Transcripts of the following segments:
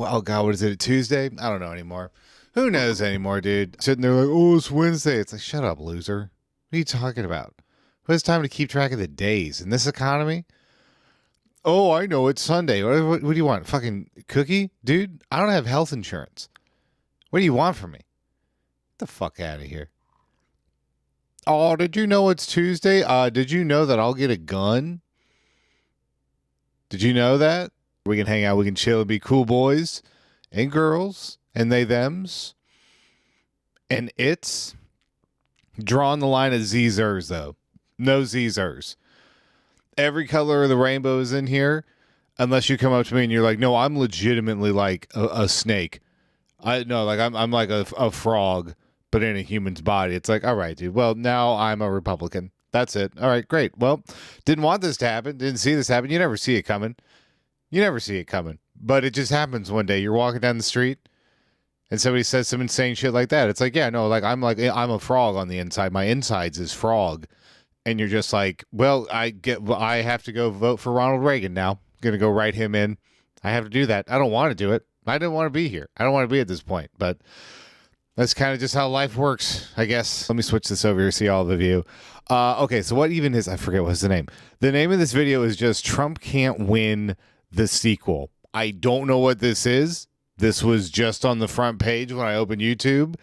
oh God, what is it? Tuesday? I don't know anymore. Who knows anymore, dude? Sitting there like, oh, it's Wednesday. It's like, shut up, loser. What are you talking about? Who has time to keep track of the days in this economy? Oh, I know. It's Sunday. What do you want? Fucking cookie? Dude, I don't have health insurance. What do you want from me? Get the fuck out of here. Oh, did you know it's Tuesday? Did you know that I'll get a gun? Did you know that? We can hang out, we can chill and be cool boys and girls and they thems. And it's drawing the line at Zers though. No Zers. Every color of the rainbow is in here, unless you come up to me and you're like, no, I'm legitimately like a snake. I'm like a frog, but in a human's body. It's like, all right, dude. Well, now I'm a Republican. That's it. All right, great. Well, didn't want this to happen. Didn't see this happen. You never see it coming. You never see it coming. But it just happens one day. You're walking down the street and somebody says some insane shit like that. It's like, yeah, no, I'm a frog on the inside. My insides is frog. And you're just like, well, I have to go vote for Ronald Reagan now. I'm going to go write him in. I have to do that. I don't want to do it. I didn't want to be here. I don't want to be at this point. But that's kind of just how life works, I guess. Let me switch this over here, see all the view. Okay, so what even is, I forget what's the name. The name of this video is just Trump Can't Win the Sequel. I don't know what this is. This was just on the front page when I opened YouTube.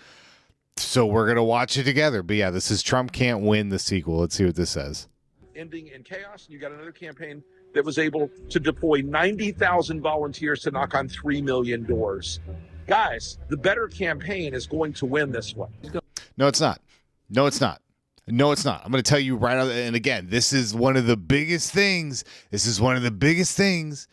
So we're going to watch it together. But yeah, this is Trump Can't Win the Sequel. Let's see what this says. Ending in chaos. And you got another campaign that was able to deploy 90,000 volunteers to knock on 3 million doors. Guys, the better campaign is going to win this one. No, it's not. No, it's not. No, it's not. I'm going to tell you right out. And again, this is one of the biggest things. This is one of the biggest things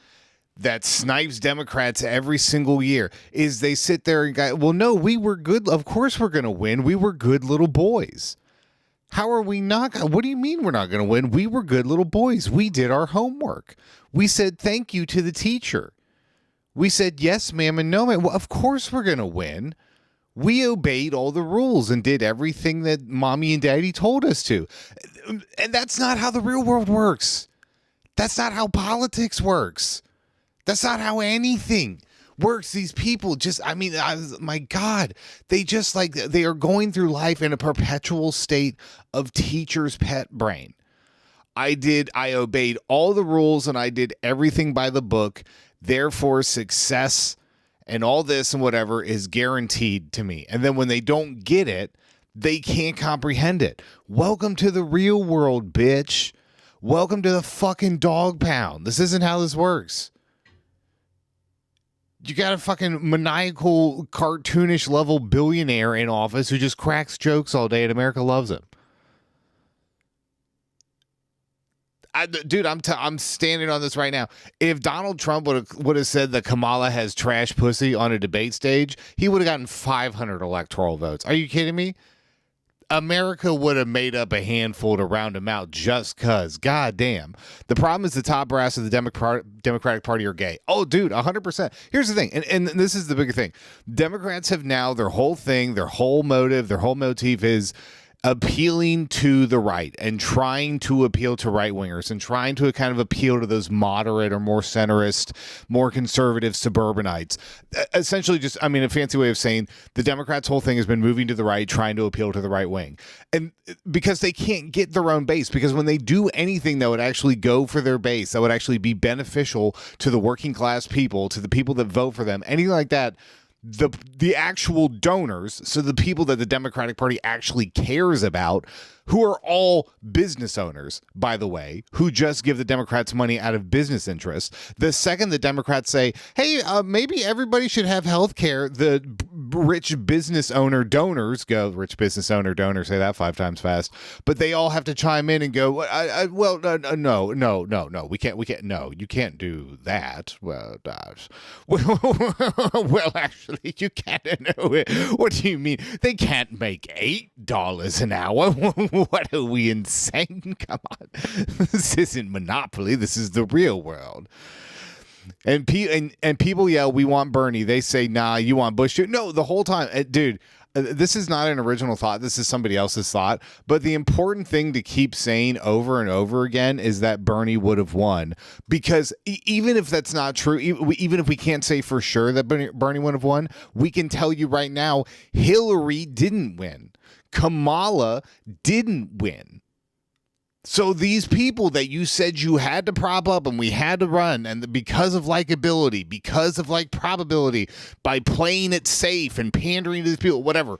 that snipes Democrats every single year is they sit there and go, well, no, we were good. Of course we're going to win. We were good little boys. How are we not? What do you mean we're not going to win? We were good little boys. We did our homework. We said thank you to the teacher. We said yes, ma'am, and no, ma'am. Well, of course we're going to win. We obeyed all the rules and did everything that mommy and daddy told us to. And that's not how the real world works. That's not how politics works. That's not how anything works. These people just, my God, they just they are going through life in a perpetual state of teacher's pet brain. I obeyed all the rules and I did everything by the book. Therefore, success and all this and whatever is guaranteed to me. And then when they don't get it, they can't comprehend it. Welcome to the real world, bitch. Welcome to the fucking dog pound. This isn't how this works. You got a fucking maniacal, cartoonish level billionaire in office who just cracks jokes all day and America loves him. Dude, I'm standing on this right now. If Donald Trump would have said that Kamala has trash pussy on a debate stage, he would have gotten 500 electoral votes. Are you kidding me? America would have made up a handful to round him out just because. God damn. The problem is the top brass of the Democratic Party are gay. Oh, dude, 100%. Here's the thing, and this is the bigger thing. Democrats have now, their whole thing, their whole motive, their whole motif is appealing to the right and trying to appeal to right-wingers and trying to kind of appeal to those moderate or more centrist, more conservative suburbanites. Essentially just, a fancy way of saying the Democrats' whole thing has been moving to the right, trying to appeal to the right wing. And because they can't get their own base, because when they do anything that would actually go for their base, that would actually be beneficial to the working class people, to the people that vote for them, anything like that, the actual donors, so the people that the Democratic Party actually cares about, who are all business owners, by the way, who just give the Democrats money out of business interests. The second the Democrats say, hey, maybe everybody should have health care, the rich business owner donors go, rich business owner donors, say that 5 times fast, but they all have to chime in and go, no, we can't, no, you can't do that. Well, well, actually, you can't. No, what do you mean? They can't make $8 an hour. What are we, insane? Come on. This isn't Monopoly. This is the real world. And people yell, we want Bernie. They say, nah, you want Bush too. No, the whole time. Dude, This is not an original thought. This is somebody else's thought. But the important thing to keep saying over and over again is that Bernie would have won. Because even if that's not true, even if we can't say for sure that Bernie would have won, we can tell you right now, Hillary didn't win. Kamala didn't win. So these people that you said you had to prop up and we had to run, and because of likability, because of like probability, by playing it safe and pandering to these people, whatever,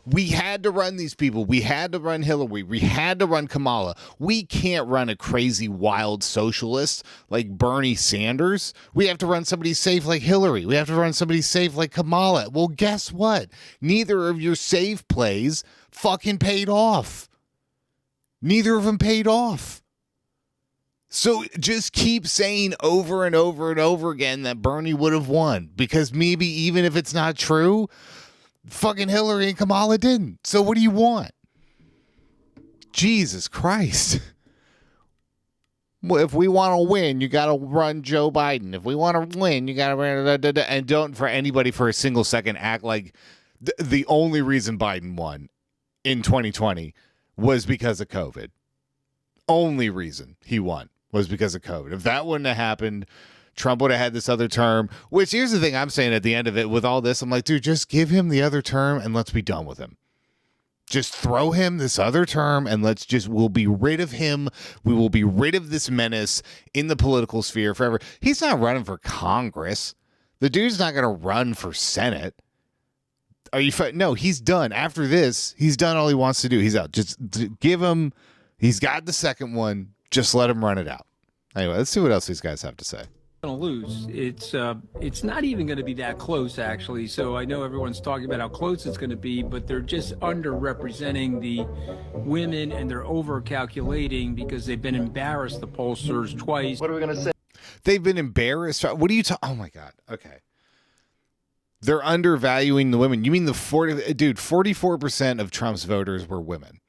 we had to run these people. We had to run Hillary. We had to run Kamala. We can't run a crazy wild socialist like Bernie Sanders. We have to run somebody safe like Hillary. We have to run somebody safe like Kamala. Well, guess what? Neither of your safe plays fucking paid off. Neither of them paid off. So just keep saying over and over and over again that Bernie would have won, because maybe even if it's not true, fucking Hillary and Kamala didn't. So what do you want? Jesus Christ. Well, if we want to win, you got to run Joe Biden. If we want to win, you got to run. And don't for anybody for a single second act like the only reason Biden won in 2020 was because of COVID. Only reason he won was because of COVID. If that wouldn't have happened, Trump would have had this other term, which here's the thing I'm saying at the end of it with all this. I'm like, dude, just give him the other term and let's be done with him. Just throw him this other term and we'll be rid of him. We will be rid of this menace in the political sphere forever. He's not running for Congress. The dude's not going to run for Senate. Are you? No, he's done. After this, he's done all he wants to do. He's out. Just give him. He's got the second one. Just let him run it out. Anyway, let's see what else these guys have to say. Going to lose. It's not even going to be that close, actually. So I know everyone's talking about how close it's going to be, but they're just underrepresenting the women, and they're over-calculating because they've been embarrassed, the pollsters, twice. What are we going to say? They've been embarrassed. What are you talking? Oh my God. Okay. They're undervaluing the women. You mean 44% of Trump's voters were women.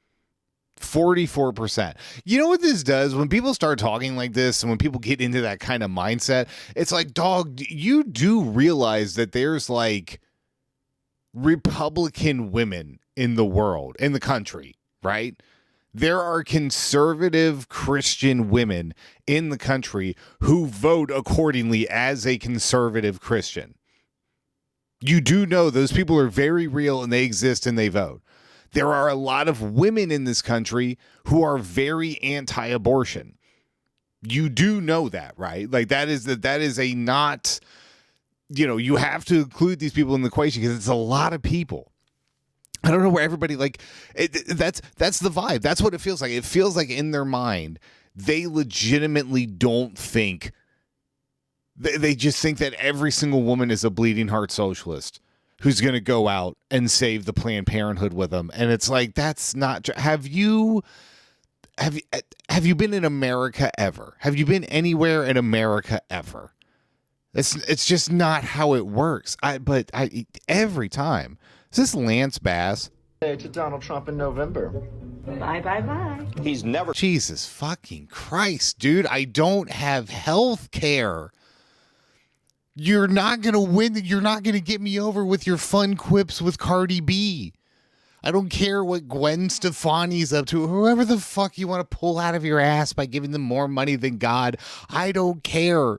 44%. You know what this does? When people start talking like this and when people get into that kind of mindset, it's like, dog, you do realize that there's like Republican women in the world, in the country, right? There are conservative Christian women in the country who vote accordingly as a conservative Christian. You do know those people are very real and they exist and they vote. There are a lot of women in this country who are very anti-abortion. You do know that, right? Like that is a not, you have to include these people in the equation because it's a lot of people. I don't know where everybody that's the vibe. That's what it feels like. It feels like in their mind, they legitimately don't think. They just think that every single woman is a bleeding heart socialist who's going to go out and save the Planned Parenthood with them. And it's like, that's not true. Have you been in America ever? Have you been anywhere in America ever? It's just not how it works. But every time. Is this Lance Bass? To Donald Trump in November. Bye, bye, bye. He's never. Jesus fucking Christ, dude. I don't have health care. You're not going to win. You're not going to get me over with your fun quips with Cardi B. I don't care what Gwen Stefani's up to, or whoever the fuck you want to pull out of your ass by giving them more money than God. I don't care.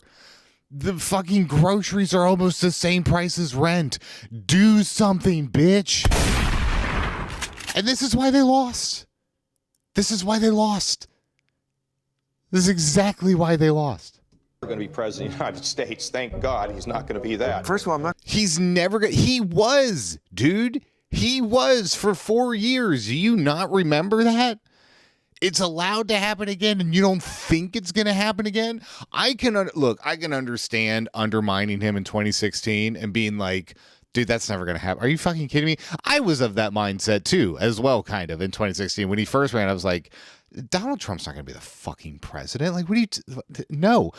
The fucking groceries are almost the same price as rent. Do something, bitch. And this is why they lost. This is exactly why they lost. Going to be president of the United States. Thank God he's not going to be that. First of all, I'm not. He's never going to. He was, dude. He was for 4 years. Do you not remember that? It's allowed to happen again, and you don't think it's going to happen again? I can understand undermining him in 2016 and being like, dude, that's never going to happen. Are you fucking kidding me? I was of that mindset too, as well, kind of, in 2016. When he first ran, I was like, Donald Trump's not going to be the fucking president. Like, what do you... No.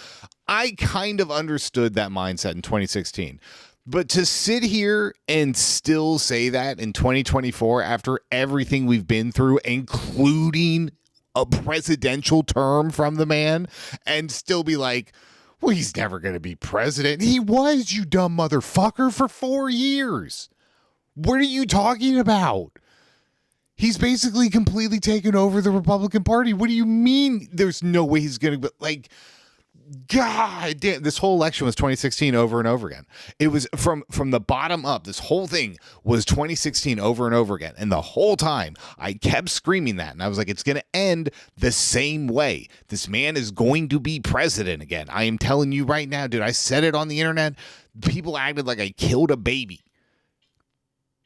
I kind of understood that mindset in 2016. But to sit here and still say that in 2024 after everything we've been through, including a presidential term from the man, and still be like, well, he's never going to be president. He was, you dumb motherfucker, for 4 years. What are you talking about? He's basically completely taken over the Republican Party. What do you mean there's no way he's going to, like, God damn, this whole election was 2016 over and over again. It was from the bottom up. This whole thing was 2016 over and over again. And the whole time I kept screaming that. And I was like, it's going to end the same way. This man is going to be president again. I am telling you right now, dude, I said it on the internet. People acted like I killed a baby.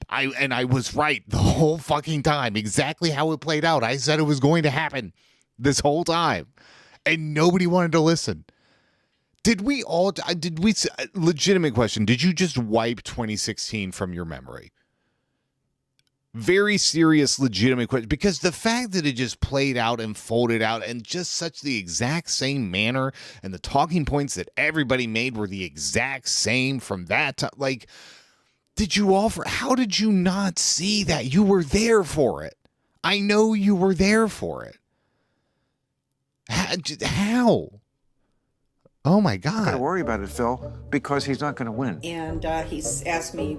I was right the whole fucking time. Exactly how it played out. I said it was going to happen this whole time. And nobody wanted to listen. Legitimate question, did you just wipe 2016 from your memory? Very serious, legitimate question. Because the fact that it just played out and folded out in just such the exact same manner, and the talking points that everybody made were the exact same from that time, like, how did you not see that? You were there for it. I know you were there for it. How? Oh my God. Don't gotta worry about it, Phil, because he's not gonna win. And he's asked me,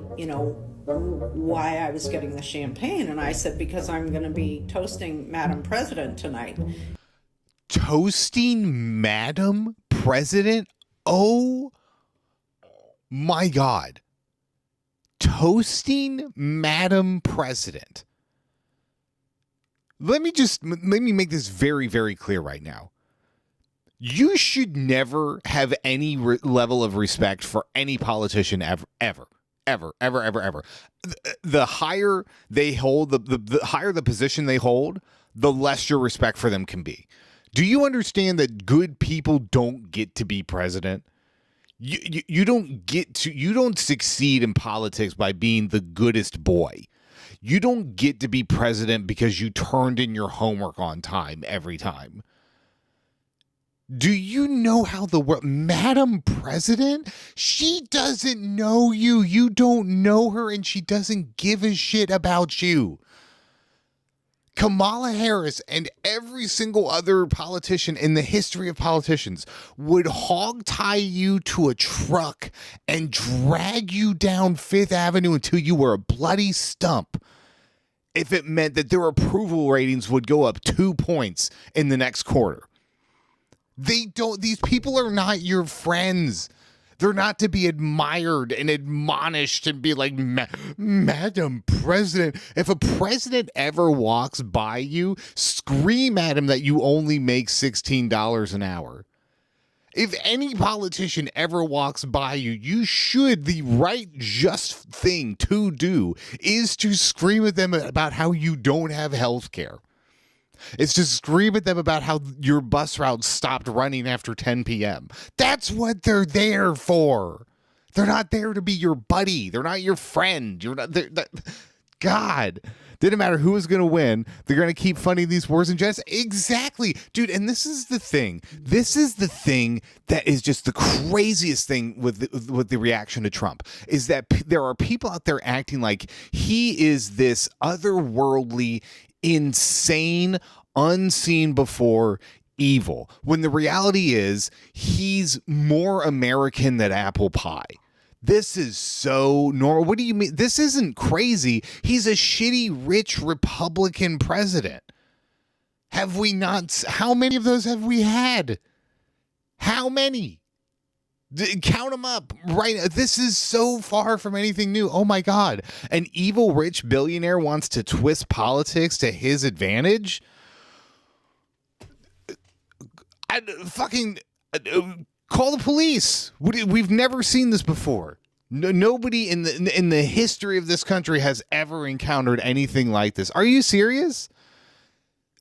why I was getting the champagne. And I said, because I'm going to be toasting Madam President tonight. Toasting Madam President? Oh my God. Toasting Madam President. Let me make this very, very clear right now. You should never have any level of respect for any politician ever. The higher they hold, the higher the position they hold, the less your respect for them can be. Do you understand that good people don't get to be president? You don't succeed in politics by being the goodest boy. You don't get to be president because you turned in your homework on time every time. Do you know how the world, Madam President? She doesn't know you. You don't know her, and she doesn't give a shit about you. Kamala Harris and every single other politician in the history of politicians would hog-tie you to a truck and drag you down Fifth Avenue until you were a bloody stump if it meant that their approval ratings would go up 2 points in the next quarter. These people are not your friends. They're not to be admired and admonished and be like, Madam President. If a president ever walks by you, scream at him that you only make $16 an hour. If any politician ever walks by you, the right just thing to do is to scream at them about how you don't have health care. It's to scream at them about how your bus route stopped running after 10 p.m. That's what they're there for. They're not there to be your buddy. They're not your friend. God. Didn't matter who was going to win. They're going to keep funding these wars and jets. Exactly. Dude, and this is the thing. This is the thing that is just the craziest thing with the reaction to Trump is that there are people out there acting like he is this otherworldly, insane, unseen before evil, when the reality is he's more American than apple pie. This is so normal. What do you mean? This isn't crazy. He's a shitty, rich Republican president. Have we not? How many of those have we had? How many? Count them up right. This is so far from anything new. Oh my God. An evil rich billionaire wants to twist politics to his advantage. Call the police. We've never seen this before. Nobody in the history of this country has ever encountered anything like this. Are you serious?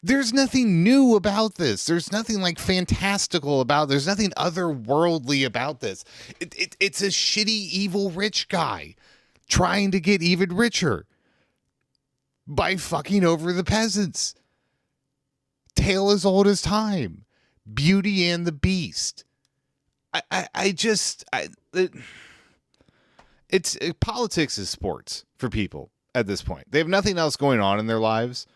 There's nothing new about this. There's nothing like fantastical about it. There's nothing otherworldly about this. It's a shitty, evil, rich guy trying to get even richer by fucking over the peasants. Tale as old as time. Beauty and the Beast. Politics is sports for people at this point. They have nothing else going on in their lives.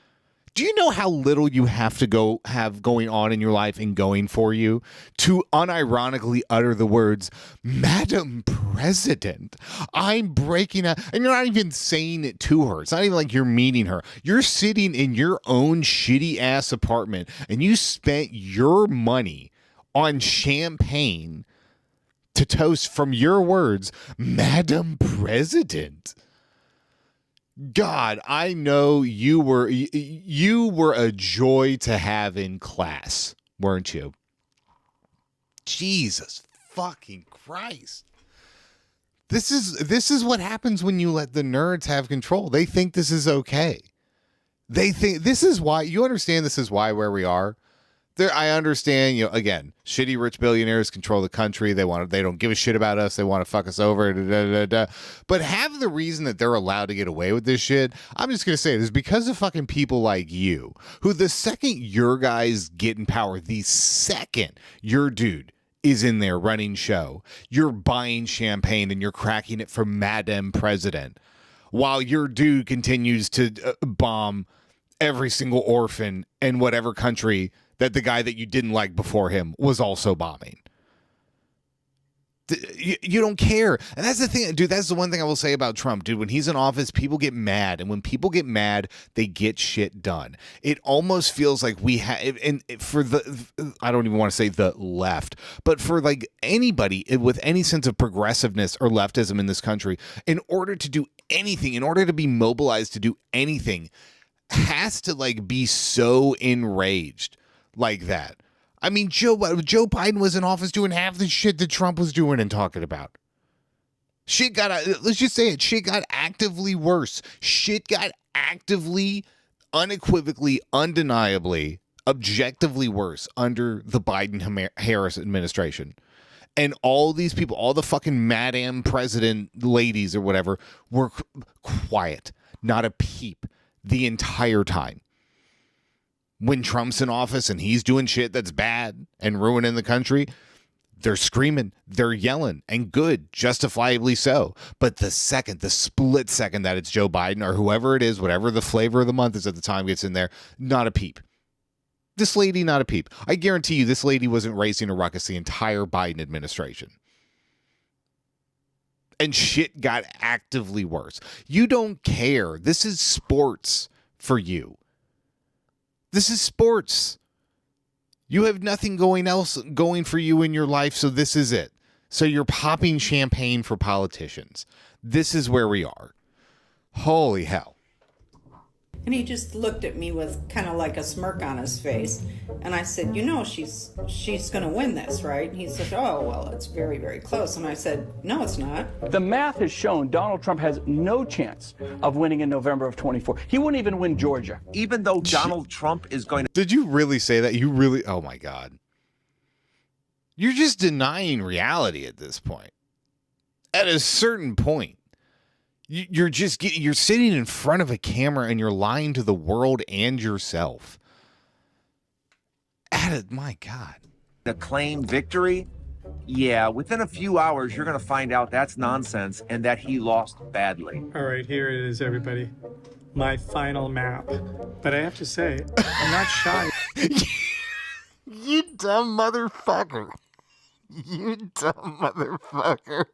Do you know how little you have to have going on in your life and going for you to unironically utter the words, Madam President, I'm breaking out. And you're not even saying it to her. It's not even like you're meeting her. You're sitting in your own shitty ass apartment and you spent your money on champagne to toast, from your words, Madam President. God, I know you were a joy to have in class, weren't you? Jesus fucking Christ. This is what happens when you let the nerds have control. They think this is okay. They think this is why, you understand, this is why where we are. There, I understand, again, shitty rich billionaires control the country. They don't give a shit about us. They want to fuck us over. But half of the reason that they're allowed to get away with this shit, I'm just going to say it, is because of fucking people like you, who the second your guys get in power, the second your dude is in there running show, you're buying champagne and you're cracking it for Madam President, while your dude continues to bomb every single orphan in whatever country that the guy that you didn't like before him was also bombing. You don't care. And that's the thing, dude. That's the one thing I will say about Trump, dude. When he's in office, people get mad. And when people get mad, they get shit done. It almost feels like we have, and for I don't even want to say the left, but for like anybody with any sense of progressiveness or leftism in this country, in order to do anything, in order to be mobilized to do anything, has to like be so enraged like that. I mean, Joe Biden was in office doing half the shit that Trump was doing and talking about. Shit got, let's just say it, shit got actively worse. Shit got actively, unequivocally, undeniably, objectively worse under the Biden-Harris administration. And all these people, all the fucking Madam President ladies or whatever, were quiet, not a peep the entire time. When Trump's in office and he's doing shit that's bad and ruining the country, they're screaming, they're yelling, and good, justifiably so. But the split second that it's Joe Biden or whoever it is, whatever the flavor of the month is at the time gets in there, not a peep. This lady, not a peep. I guarantee you this lady wasn't raising a ruckus the entire Biden administration. And shit got actively worse. You don't care. This is sports for you. This is sports. You have nothing going for you in your life, so this is it. So you're popping champagne for politicians. This is where we are. Holy hell. And he just looked at me with kind of like a smirk on his face. And I said, she's going to win this, right? And he said, oh, well, it's very, very close. And I said, no, it's not. The math has shown Donald Trump has no chance of winning in November of 24. He wouldn't even win Georgia. Even though Donald Trump is going to... Did you really say that? You really... Oh, my God. You're just denying reality at this point. At a certain point. You're sitting in front of a camera and you're lying to the world and yourself. My God. To claim victory, yeah, within a few hours, you're going to find out that's nonsense and that he lost badly. All right, here it is, everybody. My final map. But I have to say, I'm not shy. You dumb motherfucker. You dumb motherfucker.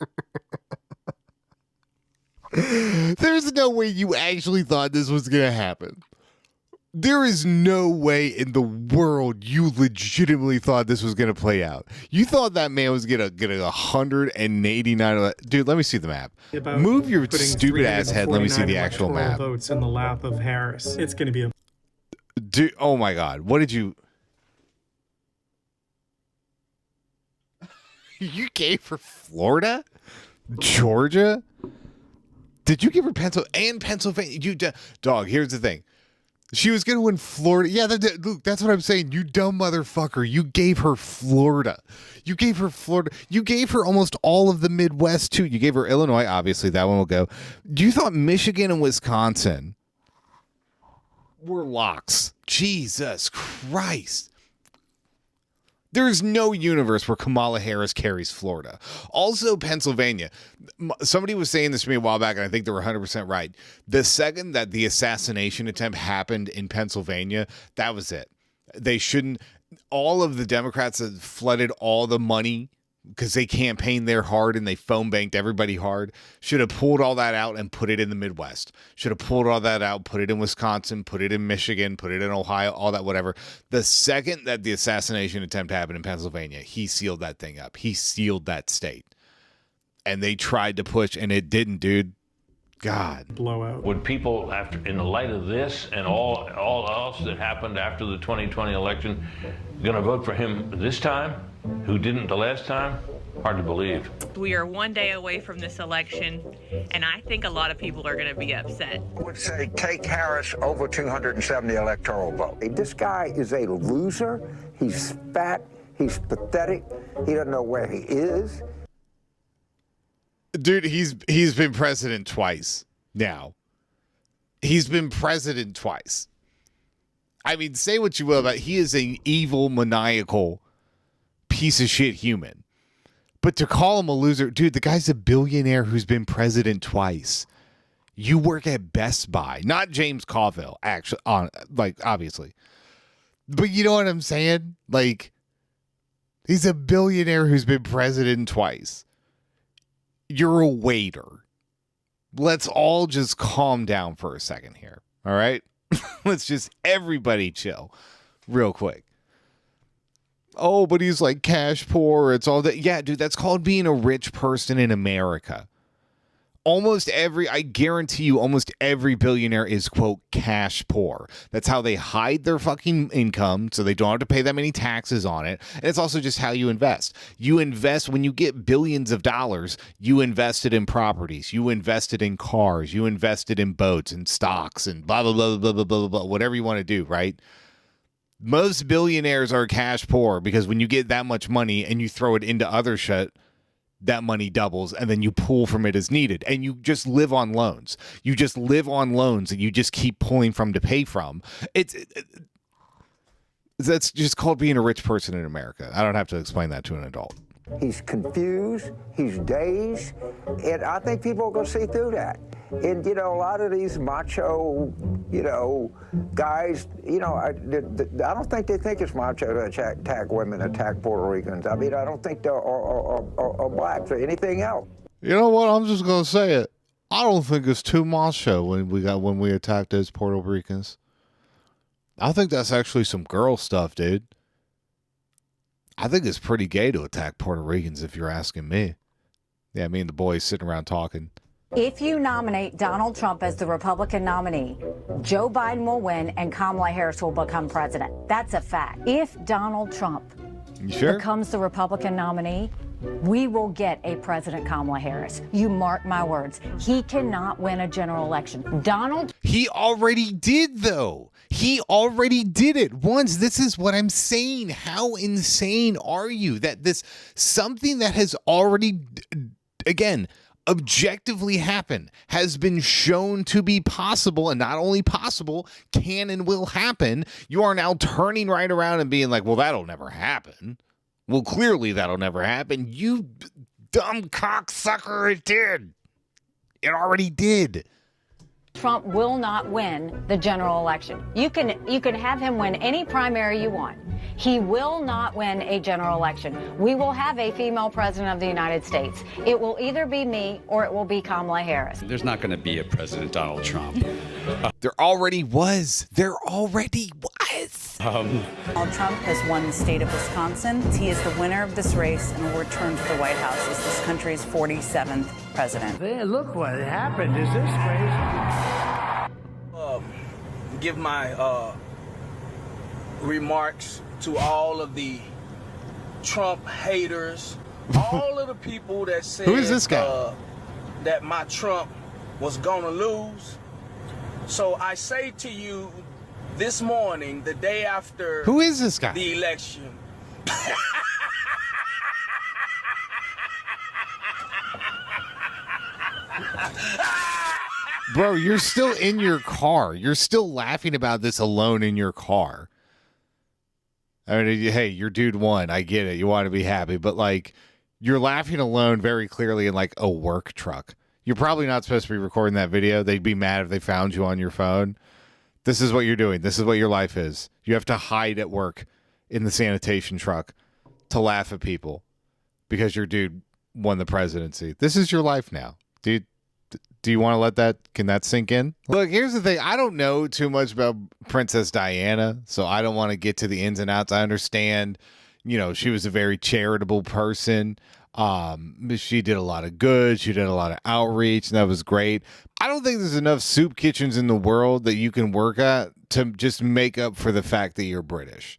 There's no way you actually thought this was going to happen. There is no way in the world you legitimately thought this was going to play out. You thought that man was going to get 189. Dude, let me see the map. Move your stupid ass head. Let me see the actual map. Votes in the lap of Harris. It's going to be a... Dude, oh my God. What did you... You gave her Florida? Georgia? Did you give her Pennsylvania? Dog, here's the thing. She was going to win Florida. Yeah, Luke, that's what I'm saying. You dumb motherfucker. You gave her Florida. You gave her Florida. You gave her almost all of the Midwest, too. You gave her Illinois. Obviously, that one will go. You thought Michigan and Wisconsin were locks. Jesus Christ. There's no universe where Kamala Harris carries Florida. Also, Pennsylvania. Somebody was saying this to me a while back, and I think they were 100% right. The second that the assassination attempt happened in Pennsylvania, that was it. They shouldn't. All of the Democrats that flooded all the money because they campaigned there hard and they phone banked everybody hard, should have pulled all that out and put it in the Midwest. Should have pulled all that out, put it in Wisconsin, put it in Michigan, put it in Ohio, all that, whatever. The second that the assassination attempt happened in Pennsylvania, he sealed that thing up. He sealed that state. And they tried to push, and it didn't, dude. God. Blowout. Would people, after, in the light of this and all else that happened after the 2020 election, going to vote for him this time, who didn't the last time? Hard to believe. We are one day away from this election, and I think a lot of people are going to be upset. I would say take Harris over 270 electoral votes. This guy is a loser. He's fat. He's pathetic. He doesn't know where he is. Dude, he's been president twice now. He's been president twice. I mean, say what you will about it. He is an evil, maniacal piece of shit human. But to call him a loser, dude, the guy's a billionaire who's been president twice. You work at Best Buy, not James Carville, actually, obviously. But you know what I'm saying? Like, he's a billionaire who's been president twice. You're a waiter. Let's all just calm down for a second here. All right? Let's just everybody chill real quick. Oh, but he's like cash poor. It's all that. Yeah, dude, that's called being a rich person in America. I guarantee you, almost every billionaire is, quote, cash poor. That's how they hide their fucking income so they don't have to pay that many taxes on it. And it's also just how you invest. You invest when you get billions of dollars, you invested in properties, you invested in cars, you invested in boats and stocks and blah, blah, blah, blah, blah, blah, blah, whatever you want to do, right? Most billionaires are cash poor because when you get that much money and you throw it into other shit, that money doubles and then you pull from it as needed and you just live on loans. You just live on loans and you just keep pulling from to pay from. That's just called being a rich person in America. I don't have to explain that to an adult. He's confused. He's dazed. And I think people are going to see through that. And, a lot of these macho, guys, I don't think they think it's macho to attack women, attack Puerto Ricans. I mean, I don't think they're or blacks or anything else. You know what? I'm just going to say it. I don't think it's too macho when we attacked those Puerto Ricans. I think that's actually some girl stuff, dude. I think it's pretty gay to attack Puerto Ricans if you're asking me. Yeah, me and the boys sitting around talking. If you nominate Donald Trump as the Republican nominee, Joe Biden will win and Kamala Harris will become president. That's a fact. If Donald Trump becomes the Republican nominee, we will get a President Kamala Harris. You mark my words. He cannot win a general election. He already did, though. He already did it once. This is what I'm saying. How insane are you that this something that has already, again, objectively happened, has been shown to be possible, and not only possible, can and will happen. You are now turning right around and being like, well, that'll never happen. Well, clearly that'll never happen. You dumb cocksucker, it did. It already did. Trump will not win the general election. You can have him win any primary you want. He will not win a general election. We will have a female president of the United States. It will either be me or it will be Kamala Harris. There's not going to be a President Donald Trump. There already was. There already was. Donald Trump has won the state of Wisconsin. He is the winner of this race and will return to the White House as this country's 47th president. Hey, look what happened. Is this crazy? Give my remarks to all of the Trump haters, all of the people that said who is this guy? That my Trump was gonna lose. So I say to you this morning, the day after who is this guy? The election. Bro, you're still in your car. You're still laughing about this alone in your car. I mean, hey, your dude won. I get it. You want to be happy, but like, you're laughing alone very clearly in like a work truck. You're probably not supposed to be recording that video. They'd be mad if they found you on your phone. This is what you're doing. This is what your life is. You have to hide at work in the sanitation truck to laugh at people because your dude won the presidency. This is your life now. Do you want to let that, can that sink in? Look, here's the thing. I don't know too much about Princess Diana, so I don't want to get to the ins and outs. I understand, she was a very charitable person. She did a lot of good. She did a lot of outreach, and that was great. I don't think there's enough soup kitchens in the world that you can work at to just make up for the fact that you're British.